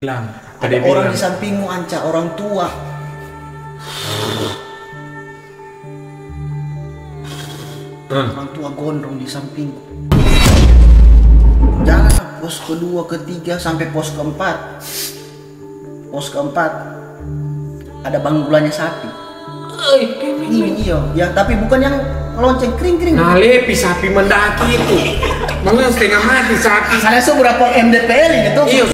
bilang ada orang di sampingmu, Anca, orang tua. Orang tua gondrong di sampingku. Jalan pos kedua, ketiga sampai pos keempat. Pos keempat ada banggulannya sapi. Ini iya, ya tapi bukan yang lonceng kering-kering. Nah, lepi sapi mendaki itu. Mungkin setengah mati sapi. Saya seberapa MDPL ini tuh. Iya.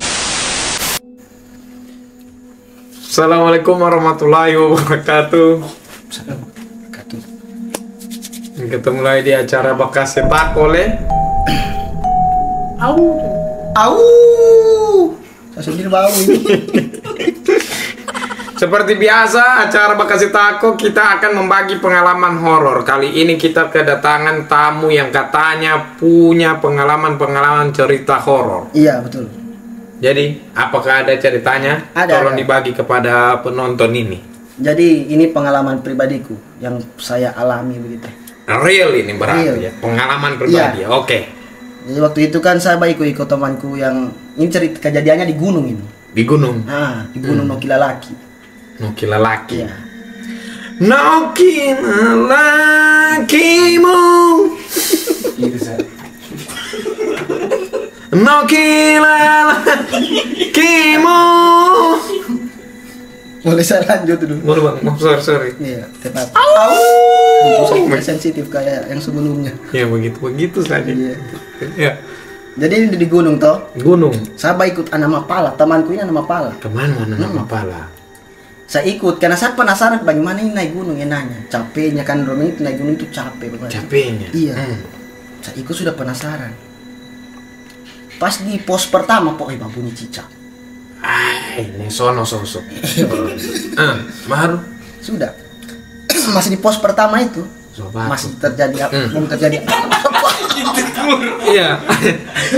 Assalamualaikum warahmatullahi wabarakatuh. Ketemu lagi di acara Bakas Sepak oleh Au. Saya sendiri bau ini. Seperti biasa, acara Bakas Tako kita akan membagi pengalaman horor. Kali ini kita kedatangan tamu yang katanya punya pengalaman cerita horor. Iya, betul. Jadi, apakah ada ceritanya? Ada. Tolong dibagi kepada penonton ini. Jadi, ini pengalaman pribadiku yang saya alami begitu. Real ini berarti Real. ya, pengalaman pribadi. Iya. Oke. Jadi waktu itu kan saya ikut temanku yang ini cerita kejadiannya di gunung ini. Di gunung. Nah, di gunung Nokilalaki. Nokilalaki. Iya. Nokilakimu. Nokilakimu. Boleh saya lanjut dulu? Boleh bang, maaf sorry. Iya, tepat. Saya sensitif kayak yang sebelumnya. Ya begitu saja. Iya. Ya. Jadi ini di gunung toh. Gunung. Saya ikut anak Mapala, temanku ini anak Mapala. Kemana anak Mapala? Saya ikut karena saya penasaran bagaimana ini naik gunung, nanya. Capeknya kan Romi itu naik gunung itu capek banget. Capeknya. Iya. Saya ikut sudah penasaran. Pas di pos pertama kok bunyi cicak. Ini sono sosok. Baru Sudah. Masih di pos pertama itu. Sobat. Masih terjadi apa? Belum terjadi apa-apa. Iya.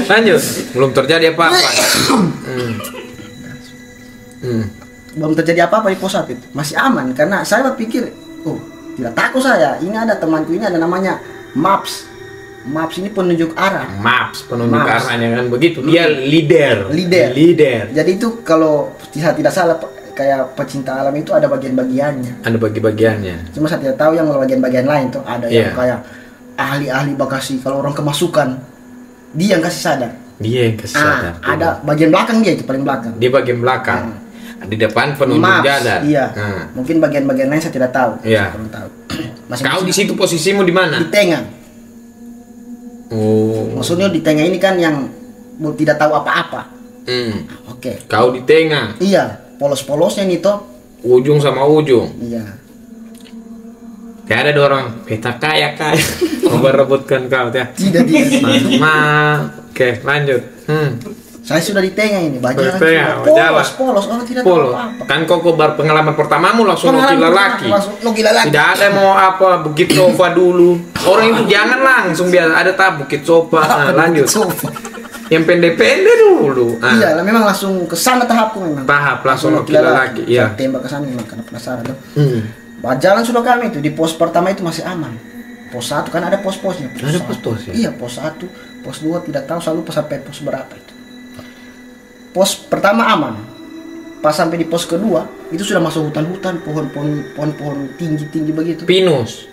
Lanjut. Belum terjadi apa-apa. Belum terjadi apa-apa di pos 1 itu. Masih aman karena saya berpikir, oh, tidak takut saya. Ini ada temanku ini ada namanya Maps. Maps ini penunjuk arah. Maps penunjuk arahnya kan begitu. Dia leader. Jadi itu kalau saya tidak salah kayak pecinta alam itu ada bagian-bagiannya. Ada bagi-bagiannya. Cuma saya tidak tahu yang bagian-bagian lain tuh ada yang kayak ahli-ahli bakasi. Kalau orang kemasukan dia yang kasih sadar. Dia yang kasih sadar. Ada bagian belakang dia itu paling belakang. Dia bagian belakang. Di depan penunjuk jalan. Iya. Mungkin bagian-bagian lain saya tidak tahu. Iya. Saya tahu. Kau di situ posisimu di mana? Di tengah. Oh. Maksudnya di tengah ini kan yang tidak tahu apa-apa. Oke. Kau di tengah. Iya, polos-polosnya nih toh. Ujung sama ujung. Iya. Kayak ada orang peta kaya memperebutkan kau ya. Tidak. Oke, lanjut. Saya sudah di tengah ini, bajalan polos, orang tidak tahu apa-apa. Kan kau pengalaman pertamamu langsung Nokilalaki. Tidak ada mau apa Bukit Sofa dulu. Orang itu jangan langsung biasa ada Bukit Sofa. Lanjut. Yang pendek-pendek dulu. Iya, memang langsung ke sana tahapku memang. Tahap langsung Nokilalaki. Iya. Tembak ke sana memang karena penasaran tuh. Jalan sudah kami itu di pos pertama itu masih aman. Pos 1 kan ada pos-posnya. Ada pos-pos ya? Iya, pos 1, pos 2 tidak tahu selalu sampai pos berapa itu. Pos pertama aman. Pas sampai di pos kedua itu sudah masuk hutan-hutan, pohon-pohon tinggi-tinggi begitu. Pinus.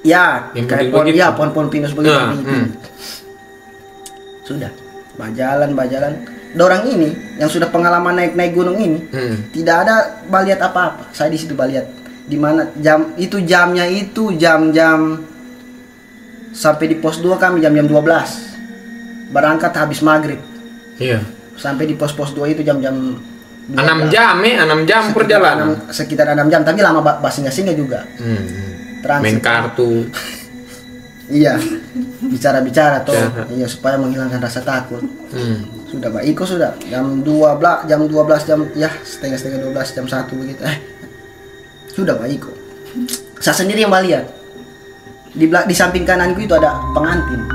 Ya, kayak pohon ya, pohon-pohon pinus begitu. Sudah. Bajalan. Dorang ini yang sudah pengalaman naik gunung ini, tidak ada baliat apa-apa. Saya di situ baliat. Di mana jamnya itu jam-jam sampai di pos 2 kami jam-jam 12. Berangkat habis maghrib. Iya. Sampai di pos-pos 2 itu jam-jam 6 jam perjalanan. Sekitar 6 jam, tapi lama singgah juga. Transit. Main kartu. Iya. Bicara-bicara toh. Iya, supaya menghilangkan rasa takut. Sudah Pak Iko sudah jam 12 ya setengah 12 jam 1 begitu. Sudah Pak Iko. Saya sendiri yang lihat. Di samping kananku itu ada pengantin.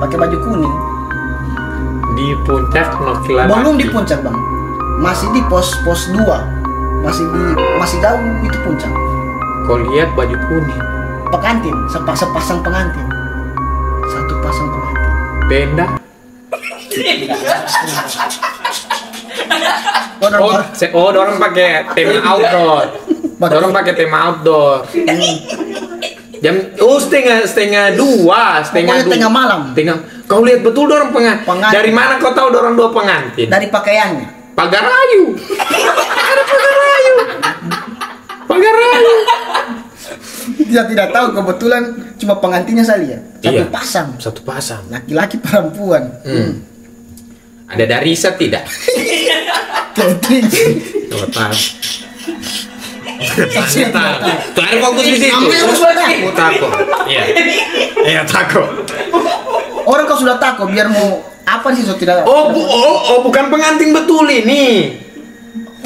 Pakai baju kuning. Di puncak Nokilalaki. Belum di puncak bang, masih di pos 2, masih jauh itu puncak. Kau lihat baju kuning. Pengantin, sepasang pengantin, satu pasang pengantin. Benda. Dorong pakai tema outdoor. Dorong pakai tema outdoor. Jam setengah dua. Tengah malam. Kau lihat betul dorong pengantin. Dari mana kau tahu dorong dua pengantin? Dari pakaiannya. Pagar rayu. Ada pagar rayu. Dia tidak tahu, kebetulan cuma pengantinnya saya lihat. Satu pasang. Laki-laki perempuan. Ada Darisa tidak? Tuh ada fokus di situ. Takut. Iya takut. Orang kau sudah takut, biar mau apa sih tidak? Oh bukan pengantin betul ini.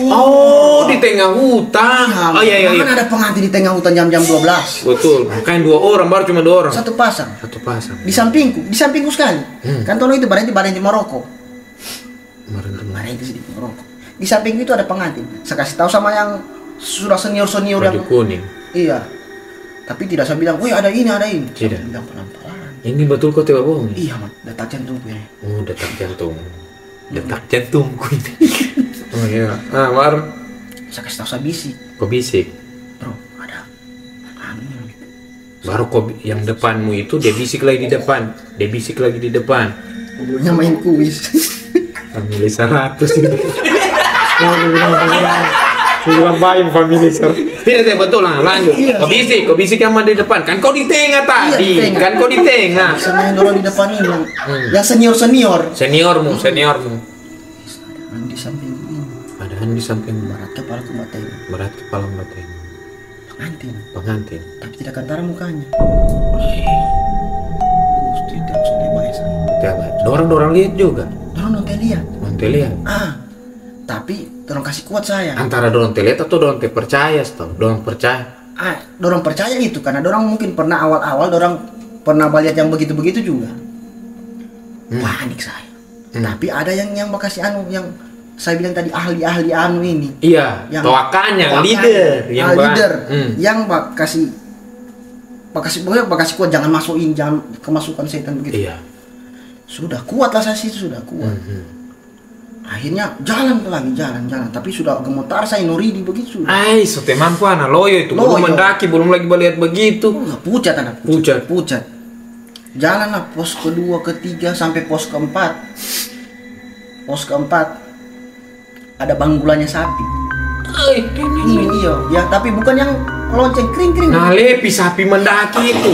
Di tengah hutan. Iya. Mana ada pengantin di tengah hutan jam 12? Betul. Makanya 2 orang, baru cuma 2 orang. Satu pasang. Di sampingku sekali. Kan tolong itu bareng di Maroko. Bareng itu di Maroko. Di samping itu ada pengantin. Saya kasih tahu sama yang sudah senior yang kuning. Iya. Tapi tidak saya bilang, "Woi, ada ini." Tidak. Saya bilang pelan-pelan. Ini betul kau tidak bohong? Iya, detak jantungku ini. Detak jantungku ini. Oh iya. Baru saya kasih tahu, saya bisik. Kau bisik? Bro, ada angin. Baru kau yang depanmu itu dia bisik lagi di depan. Ngobrolnya main kuis. Family 100 ini. Bilang main family 100. Tidak betul lah, lanjut. Kau bisik sama di depan. Kan kau di tengah tadi. Kan kau di tengah. Sama yang dorong di depan ini. Yang senior. Seniormu. Ada di samping. Berat kepala batai. Pengantin. Tapi tidak kantara mukanya. Tidak baik. Dorang lihat juga. Dorang lihat. Tapi dorang kasih kuat saya. Antara dorang lihat atau dorang percaya, dorang percaya. Dorang percaya itu karena dorang mungkin pernah awal-awal dorang pernah lihat yang begitu-begitu juga. Panik saya. Tapi ada yang makasih yang saya bilang tadi ahli ini. Iya. Yang leader. Yang makasih kuat, jangan masukin, jangan kemasukan setan begitu. Iya. Sudah kuat lah saya situ, sudah kuat. Akhirnya jalan, tapi sudah gemetar saya noridi begitu. Sote mampu anak loyo itu. Belum mendaki, belum lagi melihat begitu. Pucat. Jalan lah pos kedua, ketiga sampai pos keempat. Pos keempat ada banggulannya sapi. Iya, tapi bukan yang lonceng kring. Nah, lepi sapi mendaki itu.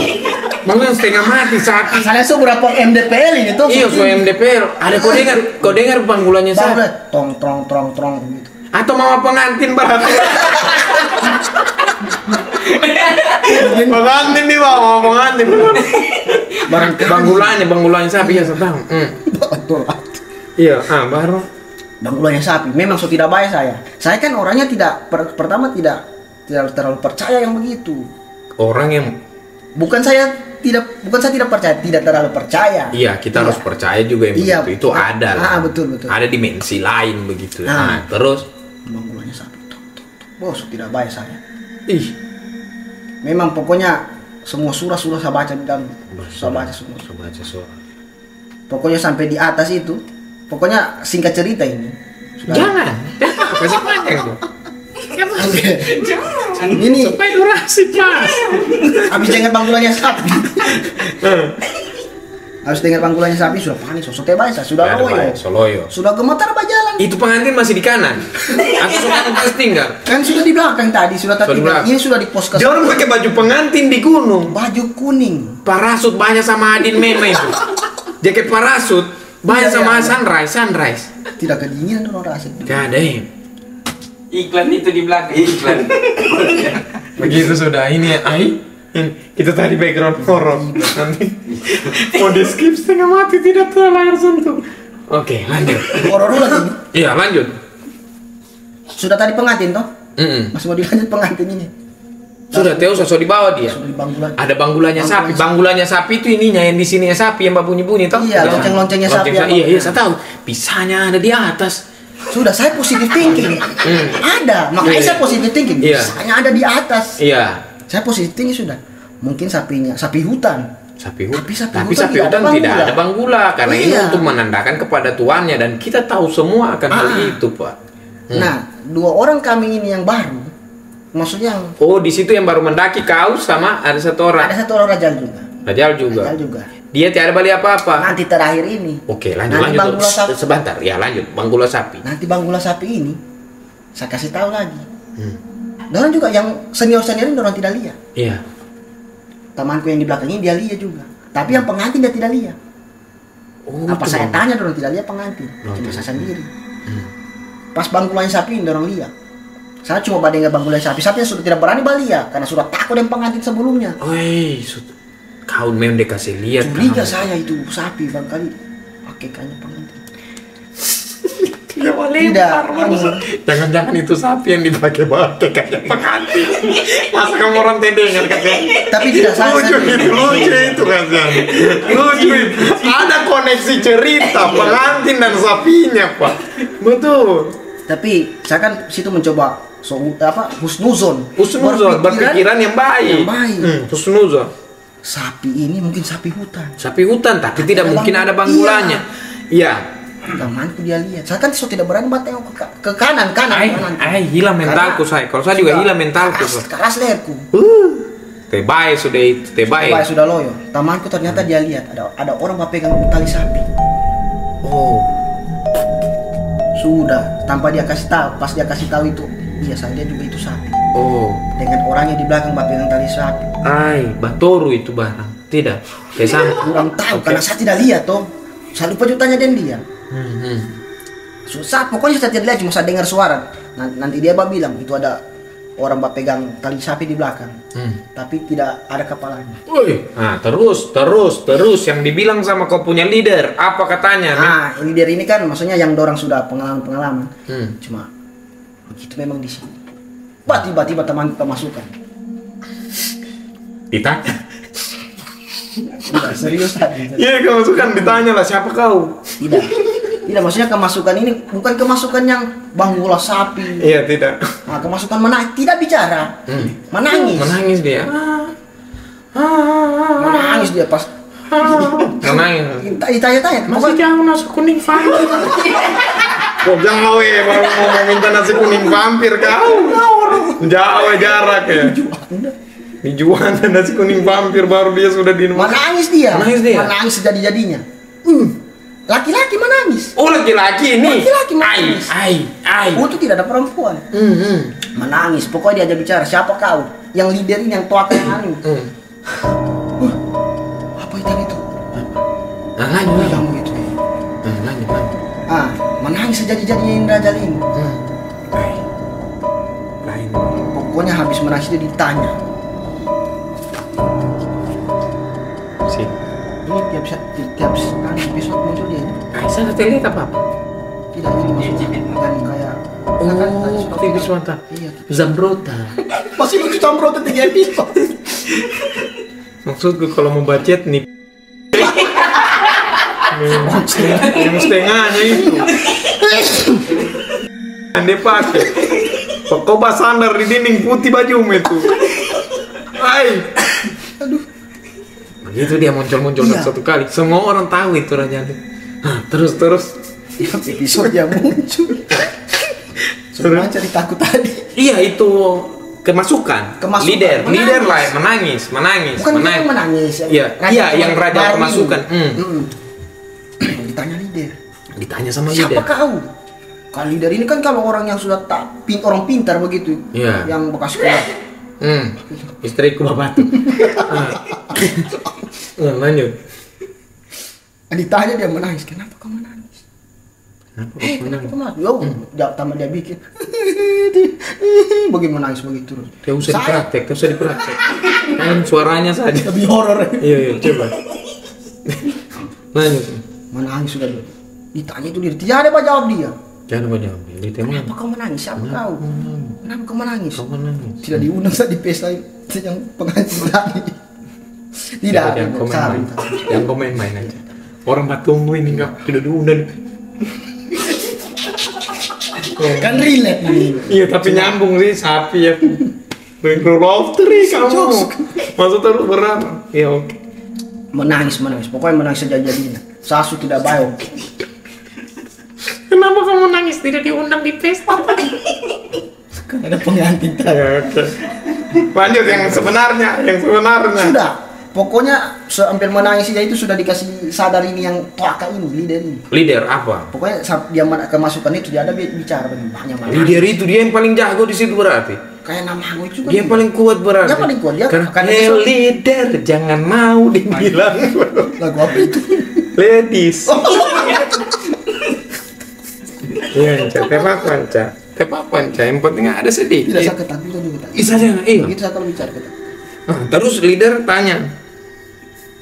Mungkin setengah mati sapi. Asalnya berapa MDPL ini tuh? Iya, MDPL. Ada kau dengar banggulannya sapi? Trong gitu. Atau mama pengantin berarti. Pengantin nih mama pengantin. Banggulannya sapi ya sedang. Betul. Iya, baru banggulannya sapi. Memang tidak baik saya. Saya kan orangnya pertama tidak terlalu percaya yang begitu. Orang yang bukan saya tidak percaya, tidak terlalu percaya. Iya, kita harus percaya juga yang begitu. Itu ada lah. Betul. Ada dimensi lain begitu. Terus banggulannya sapi. Bos, tidak baik saya. Memang pokoknya semua surah saya baca dan saya baca semua. Pokoknya sampai di atas itu. Pokoknya singkat cerita ini. Jangan. Kasih panjang dong. Ini supaya durasi pas. Habis dengar banggulannya sapi. Sudah panik, sosoknya baik, sudah loyo. Sudah gemetar berjalan. Itu pengantin masih di kanan. Atau sudah tinggal? Kan sudah di belakang tadi, sudah tinggal. Ini sudah di pos ke. Jangan pakai baju pengantin di gunung. Baju kuning. Parasut banyak sama Adin Mema itu. Jaket parasut banyak sama sunrise. Tidak kedinginan orang rasa. Tidak ada. Iklan itu di belakang iklan. Begitu sudah ini itu tadi background horror. Nanti mau di skip setengah mati tidak tahu layar sentuh. Oke, lanjut. Horror dulu lagi. Iya, lanjut. Sudah tadi pengantin toh? Masih mau dilanjut pengantin ini. Sudah Teo sosok di bawah dia. Ada banggulannya sapi. Banggulannya sapi itu ininya yang di sini sapi yang bunyi-bunyi toh? Iya, lonceng-loncengnya sapi. Iya, saya tahu. Pisahnya ada di atas. Sudah saya positive thinking. Ada, makanya saya positive thinking. Pisahnya ada di atas. Iya. Saya positive thinking sudah. Mungkin sapi hutan. Tapi sapi hutan tidak ada banggula karena ini untuk menandakan kepada tuannya dan kita tahu semua akan hal itu, Pak. Nah, 2 orang kami ini yang baru, maksudnya yang oh di situ yang baru mendaki kau sama ada 1 orang. ada 1 orang Rajal juga. Rajal juga. Rajal juga. Dia tiada balik apa-apa. Nanti terakhir ini. Oke, lanjut Nanti lanjut. Bang Gula Sapi. Sebentar, ya lanjut. Bang Gula Sapi. Nanti Bang Gula Sapi ini saya kasih tahu lagi. Dorang juga yang senior-senior ini dorang tidak lihat. Iya. Temanku yang di belakang ini dia lihat juga. Tapi yang pengantin dia tidak lihat. Oh, Apa itu saya Bang. tanya dorang tidak lihat pengantin. Cuma saya sendiri. Pas Bang Gula Sapi ini dorang lihat. Saya cuma bandingkan Bang Gula Sapi. Sapinya sudah tidak berani balik karena sudah takut dengan pengantin sebelumnya. Oi, kau memang dikasih lihat. Curiga saya itu sapi barangkali kayaknya pengantin. Tidak, Jangan-jangan itu sapi yang dipakai-pakai kayak pengantin. Masa kamu orang dengar katanya? Tapi tidak saya. Lucu itu kan. Lucu itu. Ada koneksi cerita pengantin dan sapinya, Pak. Betul. Tapi saya kan situ mencoba husnuzon. Husnuzon, berpikiran yang baik. Yang baik. Husnuzon. Sapi ini mungkin sapi hutan. Sapi hutan, tapi tidak mungkin ada banggulanya. Iya. Temanku dia lihat. Saya kan tidak berani tengok ke kanan. Hilang mentalku saya. Kalau saya juga hilang mentalku. Keras leherku. Tebai sudah itu, tebai sudah loyo. Temanku ternyata dia lihat ada orang pegang tali sapi. Oh. Sudah, tanpa dia kasih tahu. Pas dia kasih tahu itu, iya saya juga itu sapi. Oh. Dengan orangnya di belakang pegang tali sapi. Batoru itu barang. Tidak. Saya kurang tahu karena saya tidak lihat toh. Saya lupa juga tanya dia. Susah, pokoknya saya tidak lihat, cuma saya dengar suara. Nanti dia bilang itu ada orang pegang tali sapi di belakang, tapi tidak ada kepalanya. Nah, terus yang dibilang sama kau punya leader, apa katanya? Leader ini kan maksudnya yang dorang sudah pengalaman. Cuma begitu memang di sini. Tiba-tiba teman pemasukan. Ditanya. Serius tadi. Iya, kemasukan ditanya lah siapa kau? Tidak, maksudnya kemasukan ini bukan kemasukan yang Bang Gula Sapi. Iya, tidak. Nah, kemasukan tidak bicara. Menangis. Menangis dia. Menangis dia pas. Menangis. Ditanya-tanya. Masih jauh nasi kuning vampir. Kok jauh ya, baru mau minta nasi kuning vampir kau? Jauh jarak ya. Dijual nasi kuning vampir baru dia sudah di rumah. Menangis dia. Menangis sejadi-jadinya. Laki-laki menangis. Oh, laki-laki ini. Laki-laki menangis. Oh, itu tidak ada perempuan. Menangis. Pokoknya dia bicara, siapa kau? Yang leader ini yang tua kayak anu. Apa itu? Lanjut. Kamu gitu. Lanjut. Menangis sejadi-jadinya Indra Jalin. Lain. Pokoknya habis menangis dia ditanya. Ini tiap episode muncul dia ini. Saya lihat apa? Tidak, ini maksudnya kayak TV Swasta. Iya. Zambrota. Masih lucu Zambrota 3 episode. Maksudku kalau mau budget nih. Yang setengahnya itu. Yang dia pakai. Kok sandar di dinding putih bajumu itu. Aduh. Begitu dia muncul satu kali. Semua orang tahu itu Raja. Terus. Episode yang muncul. Semua cari takut tadi. Iya itu kemasukan. Leader lah menangis. Bukan menangis. Iya yang raja kemasukan. Ditanya leader. Ditanya sama leader. Siapa kau? Kalau leader ini kan kalau orang yang sudah orang pintar begitu. Iya. Yang bekas sekolah. Istriku bapak tuh. Lanjut. Ditanya dia menangis. Kenapa kau menangis? Kenapa kau menangis? Jawab tambah dia bikin. Bagaimana menangis begitu terus? Tidak usah dipraktek. Kan suaranya saja. Lebih horor. Iya, coba. Lanjut. Menangis sudah dia. Ditanya itu dia. Tidak ada jawab dia. Jangan jawab. Kenapa kau menangis? Siapa kau? Kenapa kau menangis? Tidak Hmm. diundang saat di pesta yang pengantin lagi. Tidak ada yang komen main aja. Orang Batumu ini tidak diundang. Kan relate nih. Iya tapi nyambung sih sapi ya. Rule of three kamu. Maksud terus berat. Iya oke. Menangis. Pokoknya menangis sejadi-jadinya. Sasu tidak baik. Kenapa kamu nangis tidak diundang di pesta? Kan ada pengantin. Ya, oke. Lanjut yang sebenarnya. Sudah. Pokoknya hampir menangis dia itu sudah dikasih sadar ini yang toaka ini, leader ini. Leader apa? Pokoknya dia kemasukan itu dia ada bicara banyak. Leader itu dia yang paling jago di situ berarti. Kayak nama aku itu kan. Dia yang paling kuat berarti. Dia paling kuat dia. Karena leader jangan mau dibilang. Lagu apa itu? Ladies. Iya, tepak panca. Yang penting ada sedikit. Tidak sakit tapi itu juga. Isa aja. Iya. Itu saya kalau bicara kita. Terus leader tanya,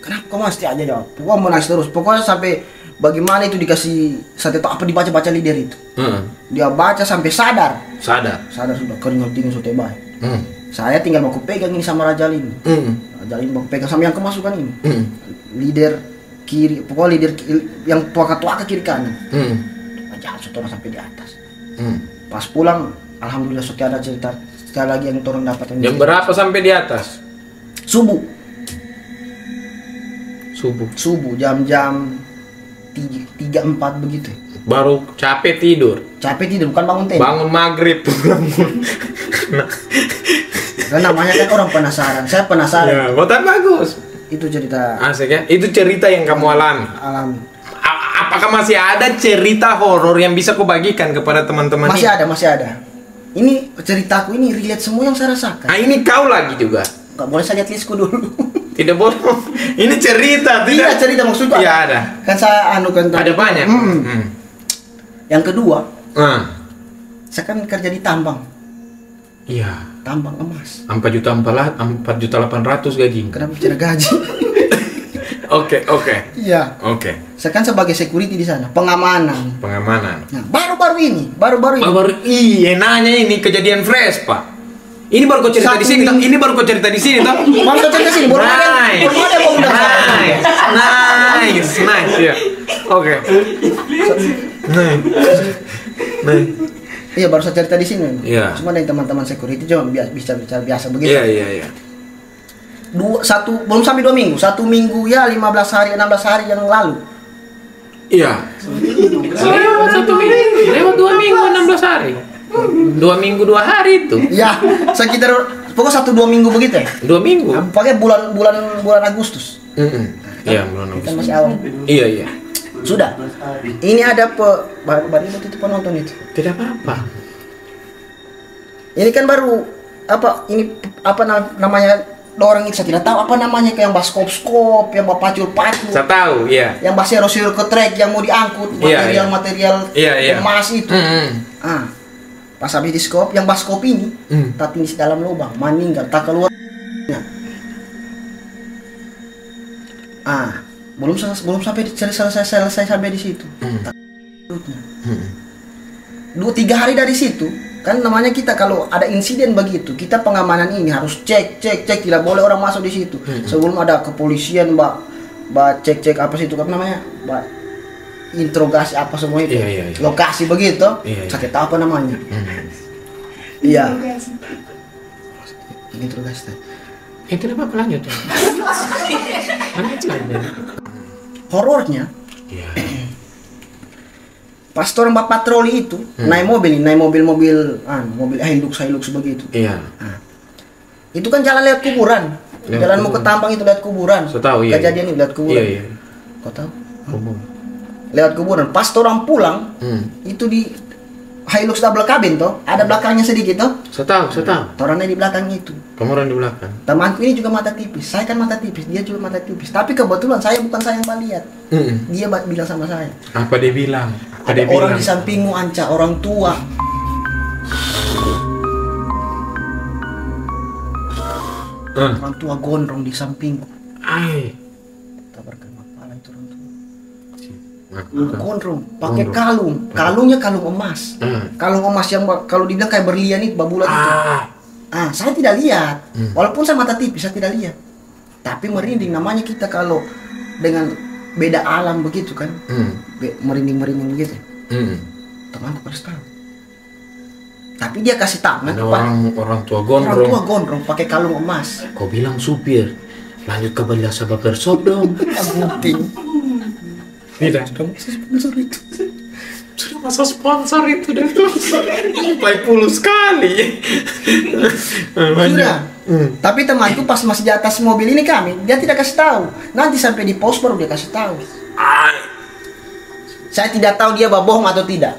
kenapa kau mesti aja jawab? Pokoknya mau nangis terus. Pokoknya sampai bagaimana itu dikasih satu apa dibaca leader itu. Dia baca sampai sadar sudah keringat dingin sudah baik. Saya tinggal mau pegang ini sama Raja Lin. Raja Lin mau pegang sama yang kemasukan ini. Leader kiri, pokoknya leader yang tua ke kiri kanan. Jangan setorang sampai di atas. Pas pulang, alhamdulillah sudah ada cerita sekali lagi yang turun dapat. Jam berapa sampai di atas? Subuh jam-jam 3-4 begitu. Baru capek tidur Bukan bangun tenda. Bangun maghrib. Kan namanya kan orang penasaran. Saya penasaran. Ya, botan bagus. Itu cerita asik ya. Itu cerita yang kamu alami. Apakah masih ada cerita horor yang bisa kau bagikan kepada teman-teman? Masih ada. Ini ceritaku ini relate semua yang saya rasakan. Ini kau lagi juga. Gak boleh saya lihat listku dulu. Tidak boleh. Ini cerita. Tidak cerita maksudnya. Iya ada. Kan saya ada banyak. Yang kedua, saya kan kerja di tambang. Iya. Tambang emas. 4.800.000 gaji. Kenapa bicara gaji? Oke. Iya. Oke. Saya kan sebagai security di sana, pengamanan. Nah, baru-baru ini. Iya, nanya ini kejadian fresh, Pak. Ini baru kau cerita di sini, toh? Ini baru kau cerita di sini, toh? Baru kau cerita di sini, baru ada mau udah. Nice, ya. Oke. Nice. Iya, baru saya cerita di sini. Iya. Cuma dari teman-teman security cuma bisa bicara biasa begitu. Iya. Belum sampai 2 minggu. 1 minggu ya 15 hari, 16 hari yang lalu. Iya. Lewat 2 minggu 16 hari. 2 minggu 2 hari itu. Ya, sekitar pokoknya 1-2 minggu begitu ya. 2 minggu. Pakai bulan Agustus. Iya, bulan Agustus. Kita masih awal. Iya. Sudah. Ini ada baru itu penonton itu. Tidak apa-apa. Ini kan baru apa namanya orang itu saya tidak tahu apa namanya kayak yang baskop, yang pacul. Saya tahu, iya. Yang basero ke trek yang mau diangkut material emas itu. Pas habis di skop, yang baskop ini tapi di dalam lubang, meninggal, tak keluar. Belum sampai selesai sampai di situ. 2-3 hari dari situ, kan namanya kita kalau ada insiden begitu, kita pengamanan ini harus cek, tidak boleh orang masuk di situ. Sebelum ada kepolisian, mbak cek apa sih itu kan namanya, mbak interogasi apa semua itu, lokasi begitu, sakit apa namanya? Iya. Interogasi. Itu apa lanjut? Horornya, pas orang patroli itu naik mobil Hilux begitu. Iya. Itu kan jalan lewat kuburan, jalan mau ke tambang itu lewat kuburan. Kejadian ini lewat kuburan. Iya. Kau tahu? Lewat kuburan. Pas orang pulang, itu di Hilux double cabin toh, ada belakangnya sedikit toh. Saya tahu. Orangnya di belakang itu. Kamu orang di belakang. Temanku ini juga mata tipis. Saya kan mata tipis, dia juga mata tipis. Tapi kebetulan bukan saya yang melihat. Dia bilang sama saya. Apa dia bilang? Ada orang di sampingmu, Anca, orang tua. Orang tua gondrong di sampingku. Tabarkan kepala itu orang tua. Gondrong, pakai kalungnya kalung emas. Kalung emas yang kalau dibilang kayak berlian itu, babulat itu. Saya tidak lihat. Walaupun saya mata tipis, saya tidak lihat. Tapi merinding, namanya kita kalau dengan beda alam begitu kan. Merinding begitu. Temanku harus tahu. Tapi dia kasih tahu. Orang tua gondrong pakai kalung emas. Kau bilang supir, lanjut ke Bali Sabah Persop dong. Penting. Tidak. Sudah masuk sponsor itu dan tuh 40 sekali. Sudah. Tapi temanku pas masih di atas mobil ini dia tidak kasih tahu. Nanti sampai di pos baru dia kasih tahu. Saya tidak tahu dia bohong atau tidak.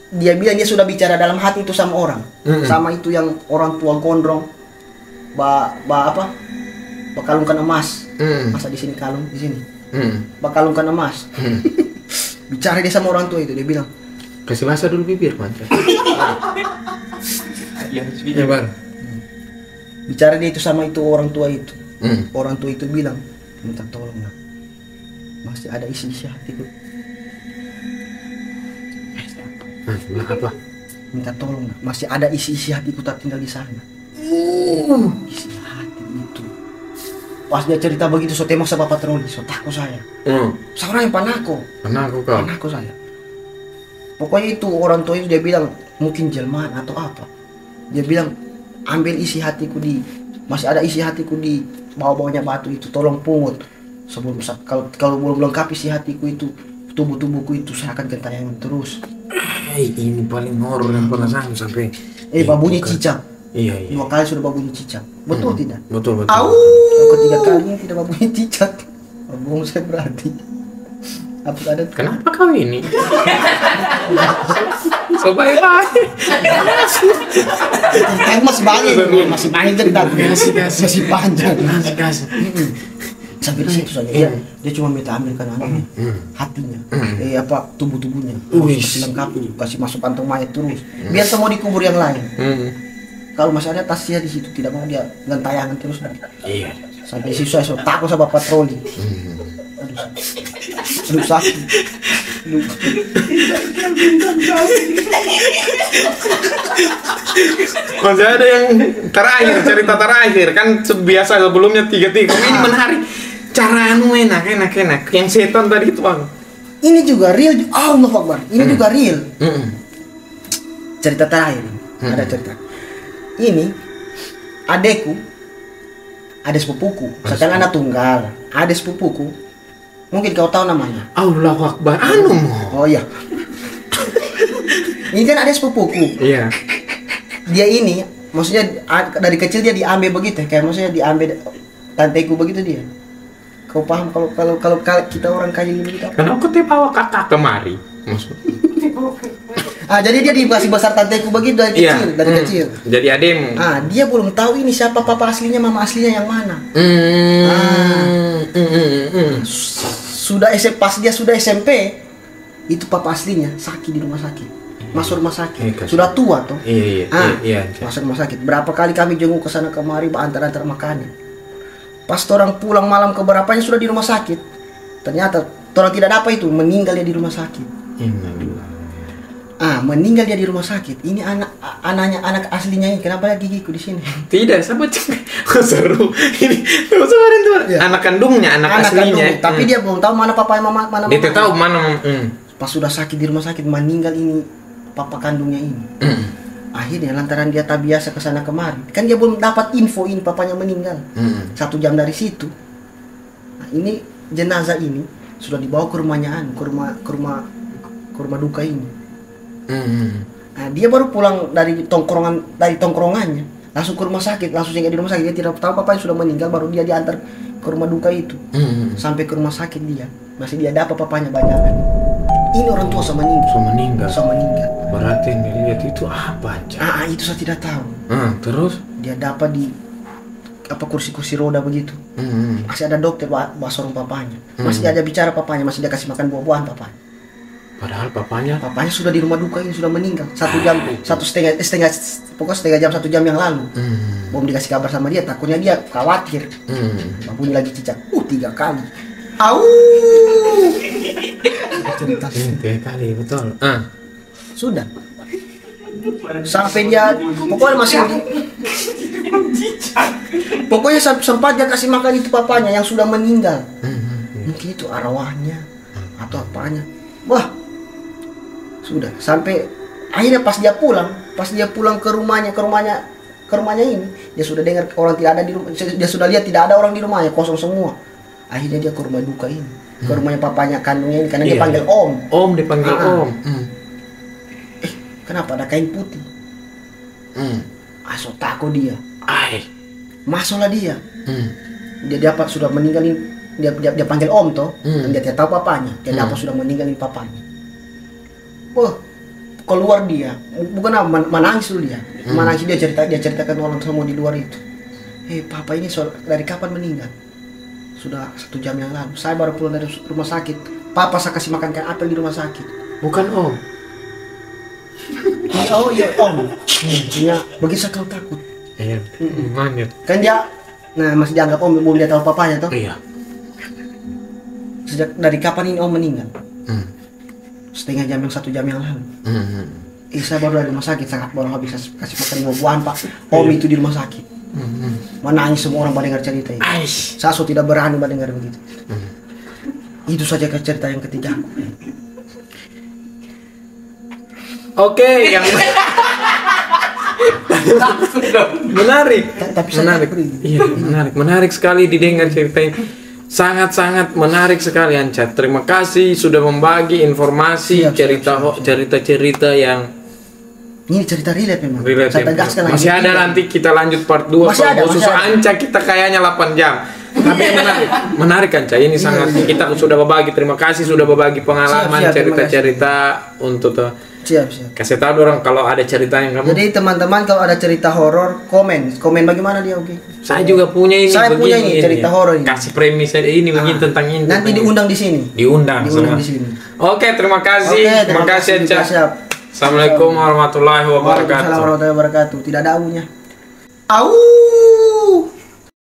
Dia bilang dia sudah bicara dalam hati itu sama orang. Sama itu yang orang tua gondrong. Kalungkan emas. Masa di sini kalung di sini. Kalungkan emas. Bicara dia sama orang tua itu, dia bilang, kasih basah dulu bibir, manca. Ya, Bang. Bicara dia itu sama itu orang tua itu. Orang tua itu bilang, minta tolong nak, masih ada isi-isi hatiku. Apa? Minta tolong nak, masih ada isi-isi hatiku tak tinggal di sana. Isi hati itu. Pas dia cerita begitu, so tembak sama patroli, so takut saya. Seorang yang panako saya. Pokoknya itu orang tua itu dia bilang mungkin jelmaan atau apa. Dia bilang ambil isi hatiku masih ada isi hatiku di bawah-bawahnya batu itu, tolong pungut. Sebelum kalau belum lengkap isi hatiku itu, tubuhku itu saya akan gentayangan terus. Ini paling horor yang pernah sampai. Babunya cicak. Iya. 2 kali sudah babunya cicak. Betul tidak? Betul. Yang ketiga kalinya tidak babunya cicak. Bohong saya berarti. Apa ada? Kenapa kau ini? So baik. Masih banyak cerita. Masih panjang. Sampai di situ saja. Dia cuma minta ambilkan hatinya. Tubuhnya. Kasih lengkap, kasih masuk kantong mayat terus. Biar semua dikubur yang lain. Kalau masih ada tasnya di situ, tidak mau dia gentayangan terus. Iya. Sampai situ saya takut sama patroli. Aduh sakit. Masih ada yang cerita terakhir kan biasa sebelumnya 3. Ini menarik. Cara enak. Yang setan tadi itu, Bang. Ini juga real. Allah Akbar. Ini juga real. Cerita terakhir. Ada cerita. Ini adekku, adik sepupuku, sekarang anak tunggal, adik sepupuku, mungkin kau tahu namanya. Allahu Akbar, Oh iya. Ini kan adik sepupuku. Iya. Dia ini, maksudnya dari kecil dia diambil begitu, kayak maksudnya diambil tanteku begitu dia. Kau paham kalau kita orang kaya ini begitu? Kenapa kau bawa kakak kemari? Maksudnya? Jadi dia dikasih besar tanteku begitu dari kecil. Jadi adem. Dia belum tahu ini siapa papa aslinya, mama aslinya yang mana. Pas dia sudah SMP, itu papa aslinya sakit di rumah sakit. Masuk rumah sakit. Sudah tua tuh. Iya. Masuk rumah sakit. Berapa kali kami jenguk ke sana kemari antar makannya. Pas orang pulang malam keberapanya sudah di rumah sakit. Ternyata orang tidak dapat itu, meninggal dia di rumah sakit. Meninggal dia di rumah sakit. Ini anak aslinya ini. Kenapa gigiku di sini? Tidak, sama seru. Ini anak kandungnya, anak aslinya. Tapi dia belum tahu mana papa mama mana. Dia tahu mana. Pas sudah sakit di rumah sakit meninggal ini papa kandungnya ini. Akhirnya lantaran dia tak biasa ke sana kemari. Kan dia belum dapat info ini papanya meninggal. 1 jam dari situ. Ini jenazah ini sudah dibawa ke rumahnya ke rumah duka ini. Dia baru pulang dari tongkrongannya langsung ke rumah sakit, langsung singgah di rumah sakit. Dia tidak tahu papanya sudah meninggal, baru dia diantar ke rumah duka itu. Sampai ke rumah sakit masih dia dapat papanya banyakan. Ini orang tua sama meninggal. Berarti yang dilihat itu apa aja? Itu saya tidak tahu. Terus dia dapat di kursi roda begitu. Masih ada dokter bahas orang papanya. Masih ada bicara papanya, masih dia kasih makan buah-buahan papanya. Padahal papanya sudah di rumah duka ini, sudah meninggal 1 jam, setengah jam 1 jam yang lalu. Belum dikasih kabar sama dia, takutnya dia khawatir. Bunyi lagi cicak 3 kali. Cerita 3 kali, betul. Sudah sampai dia pokoknya sempat dia kasih makan itu papanya yang sudah meninggal. Mungkin itu arwahnya atau apanya. Wah, sudah sampai akhirnya pas dia pulang ke rumahnya ini, dia sudah dengar orang tidak ada di rumah, dia sudah lihat tidak ada orang di rumahnya, kosong semua. Akhirnya dia ke rumah duka ini. ke rumahnya papanya kandungnya ini karena Iya. dia panggil om. Om dipanggil om. Kenapa ada kain putih? Asal takut dia. Masuklah dia. Dia dapat sudah meninggalin dia panggil om toh. Dan dia tidak tahu papanya. Dia dapat sudah meninggalin papanya. Wah, keluar dia. Bukan apa menangis dulu dia. Menangis dia ceritakan orang semua di luar itu. Papa ini dari kapan meninggal? Sudah 1 jam yang lalu. Saya baru pulang dari rumah sakit. Papa saya kasih makan kayak apel di rumah sakit. Bukan om. Oh iya om. Iya, begitu kau takut. Iya. Gimana? Kan dia masih dianggap om, belum dia tahu papanya toh. Iya. Sejak dari kapan ini om meninggal? Setengah jam yang 1 jam yang lalu. Saya baru dari rumah sakit, sangat baru habis kasih makan buah-buahan pak. Om itu di rumah sakit. Menangis semua orang mendengar cerita ini. Saya tidak berani mendengar begitu. Itu saja cerita yang ketiga. Oke, yang menarik. Tapi menarik. Iya, menarik sekali didengar cerita ini. Sangat-sangat menarik sekali Anca. Terima kasih sudah membagi informasi, cerita-cerita yang ini cerita relate memang. Masih ada nanti kita lanjut part 2. Khusus Anca kita kayaknya 8 jam. Tapi menarik Anca. Ini sangat kita sudah berbagi. Terima kasih sudah berbagi pengalaman, cerita-cerita untuk Siap. kasih tahu orang kalau ada cerita yang kamu. Jadi teman-teman kalau ada cerita horor komen bagaimana dia Saya juga punya ini. Saya punya ini cerita horor ini. Kasih premis ini begini tentang ini. Nanti diundang di sini. Diundang di sini. Oke, terima kasih. Terima kasih Anca. Assalamualaikum warahmatullahi wabarakatuh. Waalaikumsalam warahmatullahi wabarakatuh. Tidak ada aunya. Au.